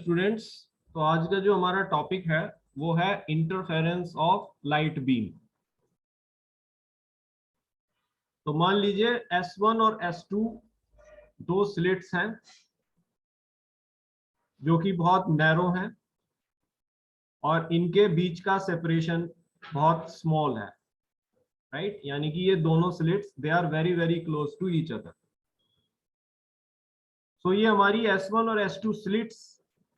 Students, तो आज का जो हमारा टॉपिक है वो है इंटरफेरेंस ऑफ लाइट बीम। तो मान लीजिए S1 और S2 दो स्लिट्स हैं जो कि बहुत नैरो हैं और इनके बीच का सेपरेशन बहुत स्मॉल है, राइट। यानी कि ये दोनों slits they are very very close to each other. So ये हमारी S1 और S2 स्लिट्स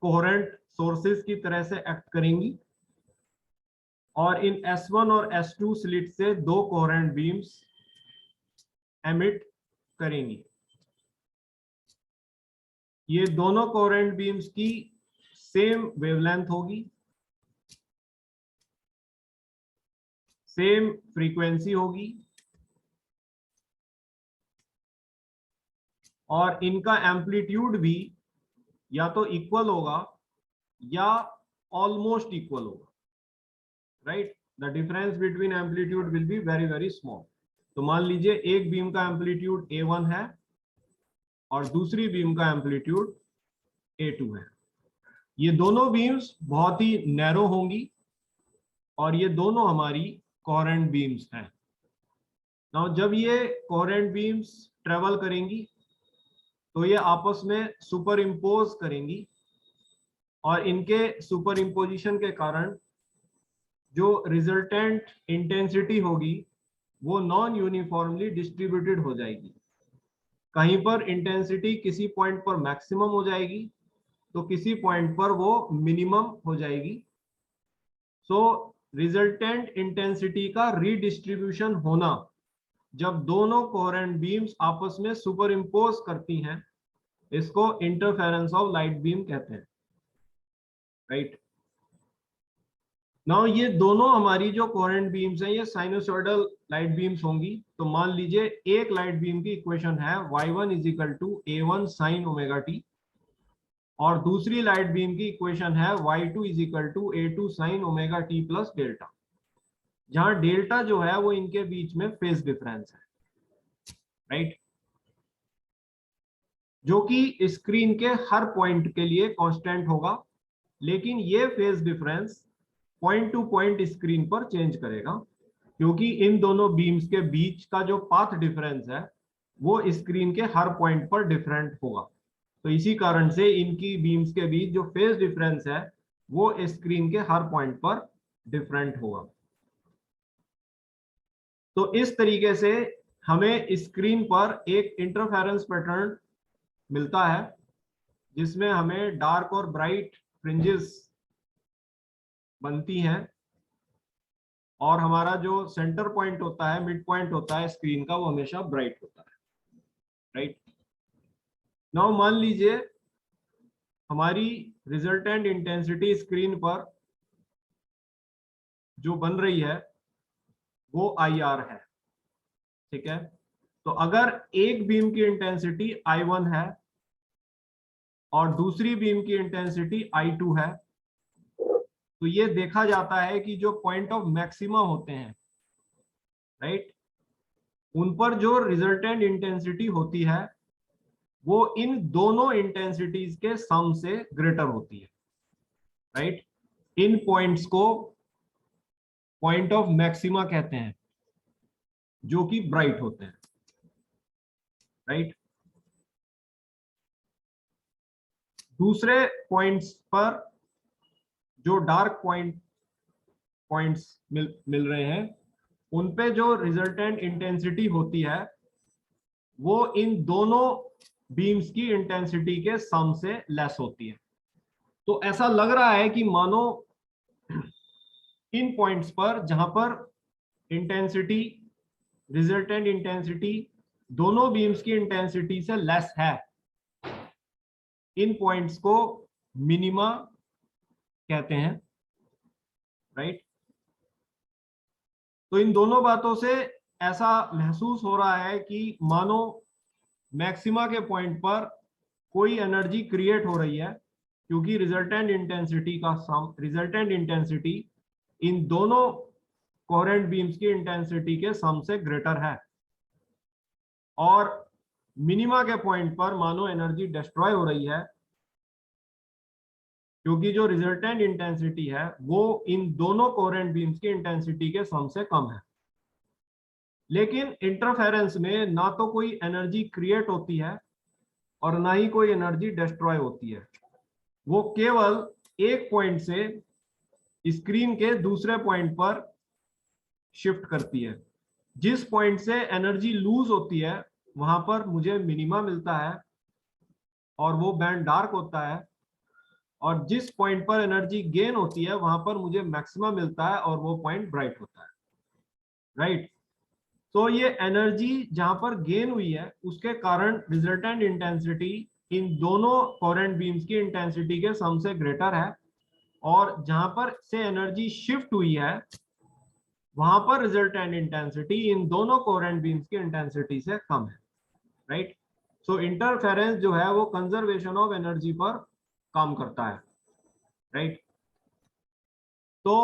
कोहेरेंट सोर्सेज की तरह से एक्ट करेंगी और इन S1 और S2 स्लिट से दो कोहेरेंट बीम्स एमिट करेंगी। ये दोनों कोहेरेंट बीम्स की सेम वेवलेंथ होगी, सेम फ्रीक्वेंसी होगी और इनका एम्पलीट्यूड भी या तो इक्वल होगा या ऑलमोस्ट इक्वल होगा, right. The difference between amplitude will be very very small. तो मान लीजिए एक बीम का एम्पलीट्यूड A1 है और दूसरी बीम का एम्पलीट्यूड A2 है। ये दोनों बीम्स बहुत ही नैरो होंगी और ये दोनों हमारी कोहेरेंट बीम्स हैं। नाउ जब ये कोहेरेंट बीम्स ट्रेवल करेंगी तो ये आपस में सुपर इम्पोज करेंगी और इनके सुपर इम्पोजिशन के कारण जो रिजल्टेंट इंटेंसिटी होगी वो नॉन यूनिफॉर्मली डिस्ट्रीब्यूटेड हो जाएगी। कहीं पर इंटेंसिटी किसी पॉइंट पर मैक्सिमम हो जाएगी तो किसी पॉइंट पर वो मिनिमम हो जाएगी। सो रिजल्टेंट इंटेंसिटी का रीडिस्ट्रीब्यूशन होना जब दोनों कोहेरेंट बीम्स आपस में सुपर इम्पोज करती हैं, इसको इंटरफेरेंस ऑफ लाइट बीम कहते हैं, राइट। नाउ ये दोनों हमारी जो कोहेरेंट बीम्स हैं ये साइनोसॉइडल लाइट बीम्स होंगी। तो मान लीजिए एक लाइट बीम की इक्वेशन है y1 = a1 sin omega t और दूसरी लाइट बीम की इक्वेशन है y2 = a2 sin omega t plus delta, जहां डेल्टा जो है वो इनके बीच में फेज डिफरेंस है, राइट, जो कि स्क्रीन के हर पॉइंट के लिए कांस्टेंट होगा। लेकिन ये phase difference point two point screen पर चेंज करेगा क्योंकि इन दोनों बीम्स के बीच का जो पाथ डिफरेंस है वो स्क्रीन के हर पॉइंट पर डिफरेंट होगा। तो इसी कारण से इनकी बीम्स के बीच जो फेज डिफरेंस है वो स्क्रीन के हर पॉइंट पर डिफरेंट होगा। तो इस तरीके से हमें स्क्रीन पर एक इंटरफेरेंस पैटर्न मिलता है जिसमें हमें डार्क और ब्राइट फ्रिंजेस बनती हैं और हमारा जो सेंटर पॉइंट होता है, मिड पॉइंट होता है स्क्रीन का, वो हमेशा ब्राइट होता है, राइट। नाउ मान लीजिए हमारी रिजल्टेंट इंटेंसिटी स्क्रीन पर जो बन रही है वो IR है, ठीक है। तो अगर एक बीम की इंटेंसिटी I1 है और दूसरी बीम की इंटेंसिटी I2 है तो ये देखा जाता है कि जो पॉइंट ऑफ मैक्सिमा होते हैं, राइट, उन पर जो रिजल्टेंट इंटेंसिटी होती है वो इन दोनों इंटेंसिटीज के सम से ग्रेटर होती है, राइट। इन पॉइंट्स को पॉइंट ऑफ मैक्सिमा कहते हैं जो कि ब्राइट होते हैं, राइट। दूसरे पॉइंट्स पर जो डार्क पॉइंट्स मिल रहे हैं उन पे जो रिजल्टेंट इंटेंसिटी होती है वो इन दोनों बीम्स की इंटेंसिटी के सम से लेस होती है। तो ऐसा लग रहा है कि मानो इन पॉइंट्स पर जहां पर इंटेंसिटी, रिजल्टेंट इंटेंसिटी दोनों बीम्स की इंटेंसिटी से लेस है, इन पॉइंट्स को मिनिमा कहते हैं, राइट। तो इन दोनों बातों से ऐसा महसूस हो रहा है कि मानो मैक्सिमा के पॉइंट पर कोई एनर्जी क्रिएट हो रही है क्योंकि रिजल्टेंट इंटेंसिटी का सम, रिजल्टेंट इंटेंसिटी इन दोनों कोहेरेंट बीम्स की इंटेंसिटी के सम से ग्रेटर है और मिनिमा के पॉइंट पर मानो एनर्जी डिस्ट्रॉय हो रही है क्योंकि जो रिजल्टेंट इंटेंसिटी है वो इन दोनों कोहेरेंट बीम्स की इंटेंसिटी के सम से कम है। लेकिन इंटरफेरेंस में ना तो कोई एनर्जी क्रिएट होती है और ना ही कोई एनर्जी डिस्ट्रॉय होती है, वो केवल एक पॉइंट से स्क्रीन के दूसरे पॉइंट पर शिफ्ट करती है। जिस पॉइंट से एनर्जी लूज होती है वहां पर मुझे मिनिमा मिलता है और वो बैंड डार्क होता है, और जिस पॉइंट पर एनर्जी गेन होती है वहां पर मुझे मैक्सिमा मिलता है और वो पॉइंट ब्राइट होता है, राइट। तो ये एनर्जी जहां पर गेन हुई है उसके कारण रिजल्टेंट इंटेंसिटी इन दोनों कोहेरेंट बीम्स की इंटेंसिटी के सम से ग्रेटर है, और जहां पर से एनर्जी शिफ्ट हुई है वहां पर रिजल्टेंट इंटेंसिटी इन दोनों कोहेरेंट बीम्स की इंटेंसिटी से कम है, राइट। सो इंटरफेरेंस जो है वो कंजर्वेशन ऑफ एनर्जी पर काम करता है, राइट। तो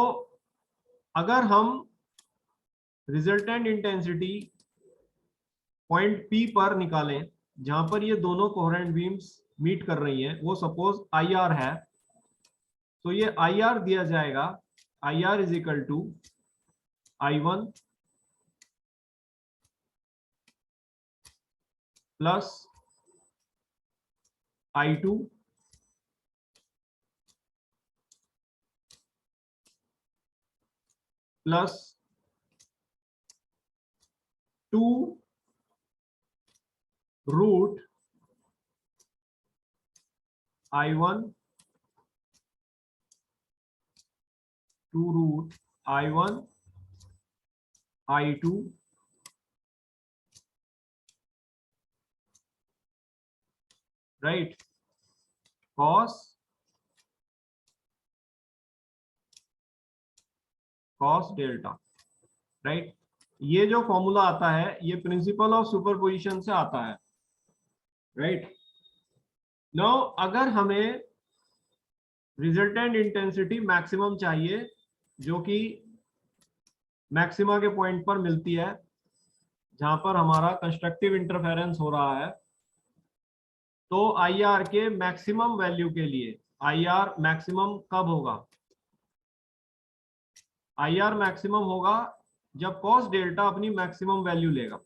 अगर हम रिजल्टेंट इंटेंसिटी पॉइंट P पर निकालें जहां पर ये दोनों कोहेरेंट बीम्स मीट कर रही हैं, वो सपोज IR है, तो ये IR दिया जाएगा IR is equal to I1 plus I2 plus 2 root I1 2 root I1 I2 right cos delta, right. ये जो फॉर्मूला आता है ये प्रिंसिपल ऑफ सुपरपोजिशन से आता है, राइट। नाउ अगर हमें रिजल्टेंट इंटेंसिटी मैक्सिमम चाहिए जो कि मैक्सिमा के पॉइंट पर मिलती है जहां पर हमारा कंस्ट्रक्टिव इंटरफेरेंस हो रहा है, तो IR के मैक्सिमम वैल्यू के लिए IR मैक्सिमम कब होगा? IR मैक्सिमम होगा जब कॉस डेल्टा अपनी मैक्सिमम वैल्यू लेगा,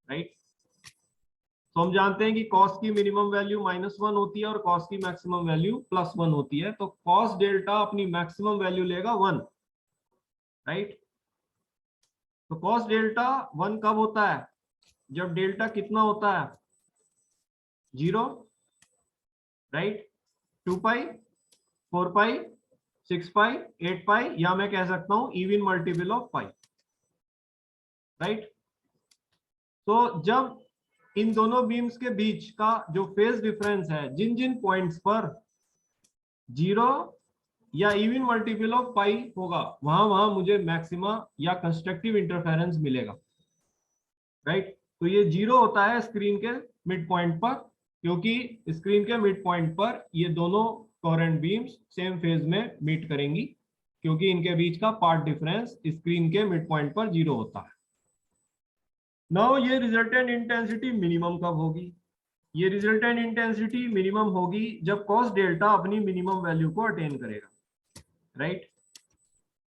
राइट। तो हम जानते हैं कि कॉस की मिनिमम वैल्यू -1 होती है और कॉस की मैक्सिमम वैल्यू +1 होती है, तो कॉस डेल्टा अपनी मैक्सिमम वैल्यू लेगा 1, राइट। तो कॉस डेल्टा 1 कब होता है? जब डेल्टा कितना होता है? 0, राइट। 2 पाई, 4 पाई, 6 पाई, 8 पाई, या मैं कह सकता हूं even multiple of pi, right. तो जब इन दोनों बीम्स के बीच का जो फेज डिफरेंस है जिन जिन पॉइंट्स पर 0 या इवन मल्टीपल ऑफ पाई होगा वहां वहां मुझे मैक्सिमा या कंस्ट्रक्टिव इंटरफेरेंस मिलेगा, राइट। तो ये 0 होता है स्क्रीन के मिड पॉइंट पर, क्योंकि स्क्रीन के मिड पॉइंट पर ये दोनों कोहेरेंट बीम्स सेम फेज में मीट करेंगी, क्योंकि इनके बीच का पार्ट डिफरेंस स्क्रीन के मिड पॉइंट पर 0 होता है। नाउ ये रिजल्टेंट इंटेंसिटी मिनिमम कब होगी? ये रिजल्टेंट इंटेंसिटी मिनिमम होगी जब कॉस डेल्टा अपनी मिनिमम वैल्यू को अटेन करेगा, राइट।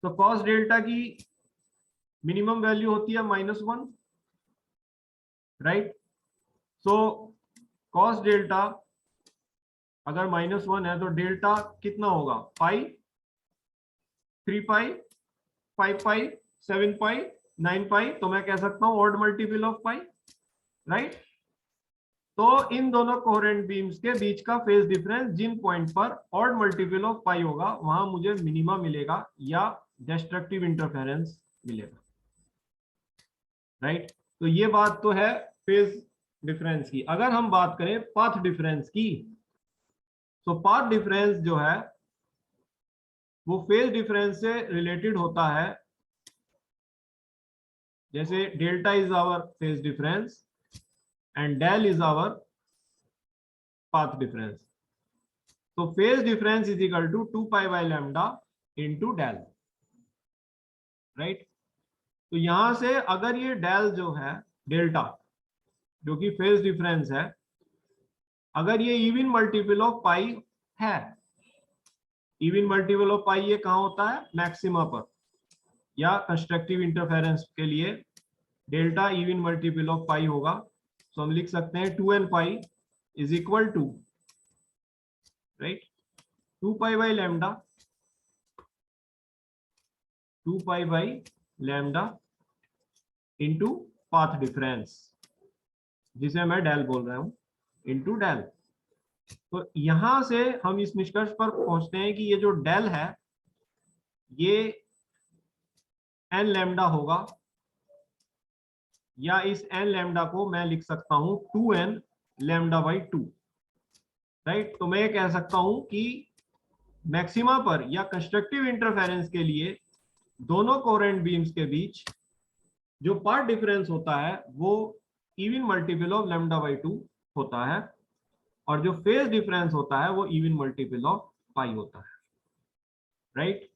तो कॉस डेल्टा की मिनिमम वैल्यू होती है -1, राइट। सो कॉस डेल्टा अगर -1 है तो डेल्टा कितना होगा? पाई, 3 पाई, 5 पाई, 7 पाई, 9 पाई, तो मैं कह सकता हूं odd multiple of pi, right. तो इन दोनों कोहेरेंट बीम्स के बीच का फेज डिफरेंस जिन पॉइंट पर ऑड मल्टीपल ऑफ पाई होगा वहां मुझे मिनिमा मिलेगा या डिस्ट्रक्टिव इंटरफेरेंस मिलेगा, राइट। तो ये बात तो है फेज डिफरेंस की। अगर हम बात करें पाथ डिफरेंस की, तो पाथ डिफरेंस जो है वो फेज डिफरेंस से रिलेटेड होता है। जैसे delta is our phase difference and del is our path difference. तो phase difference is equal to 2 pi by lambda into del, right. तो यहां से अगर ये डेल जो है डेल्टा जो कि फेज डिफरेंस है, अगर ये इवन मल्टीपल ऑफ पाई है इवन मल्टीपल ऑफ पाई ये कहाँ होता है, मैक्सिमा पर, या कंस्ट्रक्टिव इंटरफेरेंस के लिए delta even multiple of pi होगा। तो हम लिख सकते हैं 2n pi is equal to, right, 2 pi by lambda, 2 pi by lambda into path difference, जिसे मैं डेल बोल रहा हूं, इंटू डेल। तो यहां से हम इस निष्कर्ष पर पहुंचते हैं कि ये जो डेल है ये एन लैम्डा होगा, या इस एन लैम्डा को मैं लिख सकता हूं 2n लैम्डा बाई 2, राइट। तो मैं ये कह सकता हूं कि मैक्सिमा पर या कंस्ट्रक्टिव इंटरफेरेंस के लिए दोनों कोहेरेंट बीम्स के बीच जो पाथ डिफरेंस होता है वो even multiple of lambda by 2 होता है, और जो फेज डिफरेंस होता है वो इवन मल्टीपल ऑफ पाई होता है, राइट।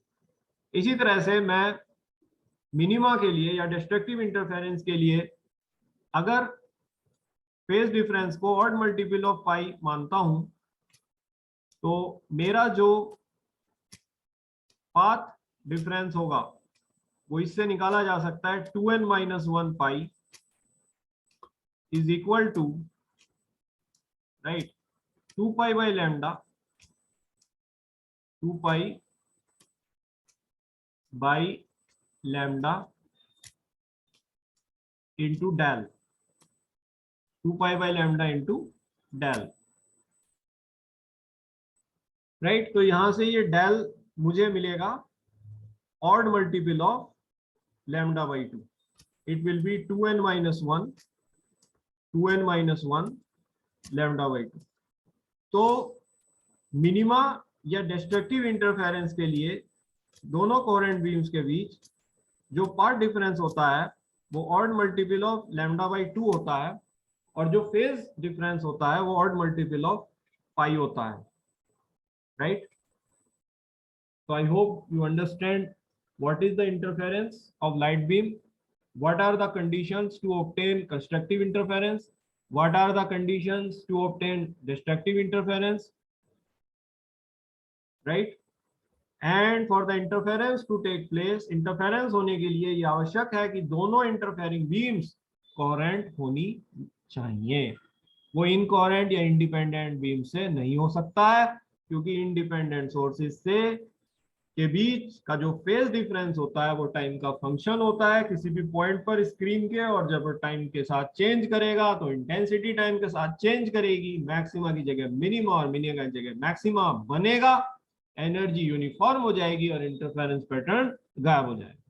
इसी तरह से मैं मिनिमा के लिए या डिस्ट्रक्टिव इंटरफेरेंस के लिए अगर फेज डिफरेंस को ऑड मल्टीपल ऑफ पाई मानता हूं तो मेरा जो पाथ डिफरेंस होगा वो इससे निकाला जा सकता है 2n minus 1 pi is equal to, right, 2 pi by lambda, 2 pi by lambda into del, 2 pi by lambda into del, right. तो यहां से ये डेल मुझे मिलेगा odd multiple of lambda by 2, it will be 2n minus 1, 2n minus 1 lambda by 2। तो minima या destructive interference के लिए दोनों कोहेरेंट बीम्स के बीच जो पाथ डिफरेंस होता है वो odd multiple of lambda by 2 होता है, और जो फेज डिफरेंस होता है वो ऑड मल्टीपल ऑफ पाई होता है, right? So I hope you understand what is the interference of light beam, what are the conditions to obtain constructive interference, what are the conditions to obtain destructive interference, right? And for the interference to take place, interference होने के लिए ये आवश्यक है कि दोनों interfering beams coherent होनी चाहिए। वो इनकोहेरेंट या इंडिपेंडेंट बीम से नहीं हो सकता है, क्योंकि इंडिपेंडेंट सोर्सेज से के बीच का जो फेज डिफरेंस होता है वो टाइम का फंक्शन होता है किसी भी पॉइंट पर स्क्रीन के, और जब टाइम के साथ चेंज करेगा तो इंटेंसिटी टाइम के साथ चेंज करेगी, मैक्सिमा की जगह मिनिमा और मिनिमा की जगह मैक्सिमा बनेगा, एनर्जी यूनिफॉर्म हो जाएगी और इंटरफेरेंस पैटर्न गायब हो जाएगा।